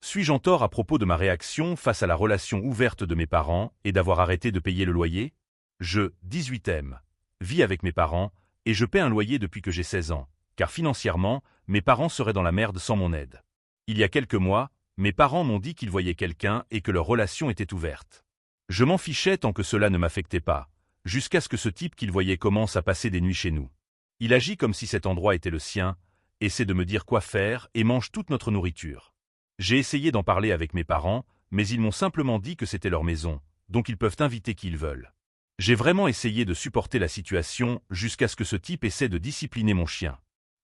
Suis-je en tort à propos de ma réaction face à la relation ouverte de mes parents et d'avoir arrêté de payer le loyer? Je, 18e, vis avec mes parents et je paie un loyer depuis que j'ai 16 ans, car financièrement, mes parents seraient dans la merde sans mon aide. Il y a quelques mois, mes parents m'ont dit qu'ils voyaient quelqu'un et que leur relation était ouverte. Je m'en fichais tant que cela ne m'affectait pas, jusqu'à ce que ce type qu'ils voyaient commence à passer des nuits chez nous. Il agit comme si cet endroit était le sien, essaie de me dire quoi faire et mange toute notre nourriture. J'ai essayé d'en parler avec mes parents, mais ils m'ont simplement dit que c'était leur maison, donc ils peuvent inviter qui ils veulent. J'ai vraiment essayé de supporter la situation jusqu'à ce que ce type essaie de discipliner mon chien.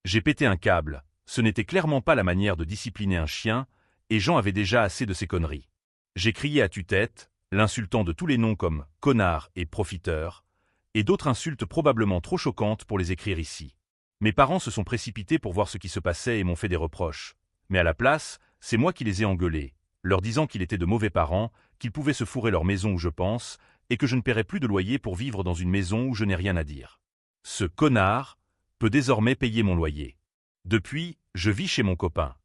J'ai pété un câble, ce n'était clairement pas la manière de discipliner un chien, et Jean avait déjà assez de ces conneries. J'ai crié à tue-tête, l'insultant de tous les noms comme « connard » et « profiteur », et d'autres insultes probablement trop choquantes pour les écrire ici. Mes parents se sont précipités pour voir ce qui se passait et m'ont fait des reproches. Mais à la place, c'est moi qui les ai engueulés, leur disant qu'ils étaient de mauvais parents, qu'ils pouvaient se fourrer leur maison où je pense, et que je ne paierais plus de loyer pour vivre dans une maison où je n'ai rien à dire. Ce connard peut désormais payer mon loyer. Depuis, je vis chez mon copain.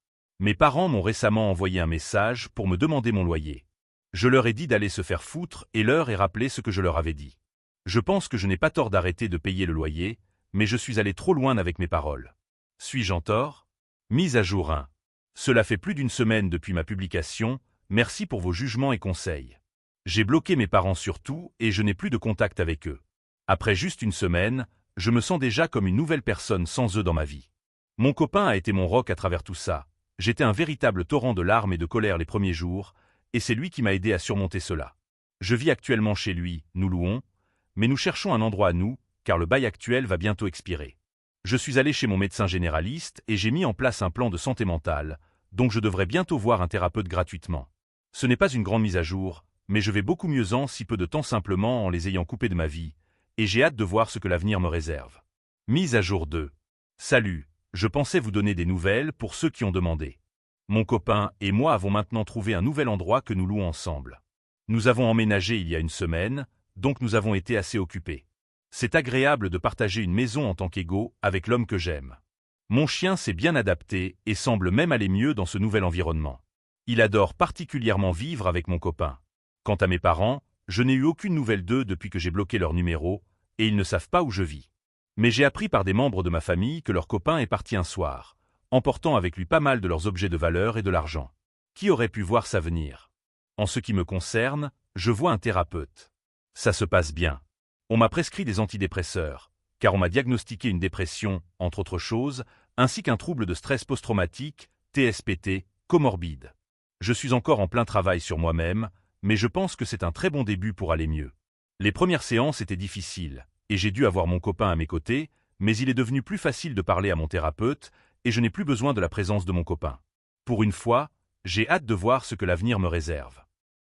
Mes parents m'ont récemment envoyé un message pour me demander mon loyer. Je leur ai dit d'aller se faire foutre et leur ai rappelé ce que je leur avais dit. Je pense que je n'ai pas tort d'arrêter de payer le loyer, mais je suis allé trop loin avec mes paroles. Suis-je en tort? Mise à jour 1. Cela fait plus d'une semaine depuis ma publication, merci pour vos jugements et conseils. J'ai bloqué mes parents sur tout et je n'ai plus de contact avec eux. Après juste une semaine, je me sens déjà comme une nouvelle personne sans eux dans ma vie. Mon copain a été mon rock à travers tout ça. J'étais un véritable torrent de larmes et de colère les premiers jours, et c'est lui qui m'a aidé à surmonter cela. Je vis actuellement chez lui, nous louons, mais nous cherchons un endroit à nous, car le bail actuel va bientôt expirer. Je suis allé chez mon médecin généraliste et j'ai mis en place un plan de santé mentale, donc je devrais bientôt voir un thérapeute gratuitement. Ce n'est pas une grande mise à jour, mais je vais beaucoup mieux en si peu de temps simplement en les ayant coupés de ma vie, et j'ai hâte de voir ce que l'avenir me réserve. Mise à jour 2. Salut, je pensais vous donner des nouvelles pour ceux qui ont demandé. Mon copain et moi avons maintenant trouvé un nouvel endroit que nous louons ensemble. Nous avons emménagé il y a une semaine, donc nous avons été assez occupés. C'est agréable de partager une maison en tant qu'égaux avec l'homme que j'aime. Mon chien s'est bien adapté et semble même aller mieux dans ce nouvel environnement. Il adore particulièrement vivre avec mon copain. Quant à mes parents, je n'ai eu aucune nouvelle d'eux depuis que j'ai bloqué leur numéro, et ils ne savent pas où je vis. Mais j'ai appris par des membres de ma famille que leur copain est parti un soir, emportant avec lui pas mal de leurs objets de valeur et de l'argent. Qui aurait pu voir ça venir? En ce qui me concerne, je vois un thérapeute. Ça se passe bien. On m'a prescrit des antidépresseurs, car on m'a diagnostiqué une dépression, entre autres choses, ainsi qu'un trouble de stress post-traumatique, TSPT, comorbide. Je suis encore en plein travail sur moi-même, mais je pense que c'est un très bon début pour aller mieux. Les premières séances étaient difficiles, et j'ai dû avoir mon copain à mes côtés, mais il est devenu plus facile de parler à mon thérapeute, et je n'ai plus besoin de la présence de mon copain. Pour une fois, j'ai hâte de voir ce que l'avenir me réserve.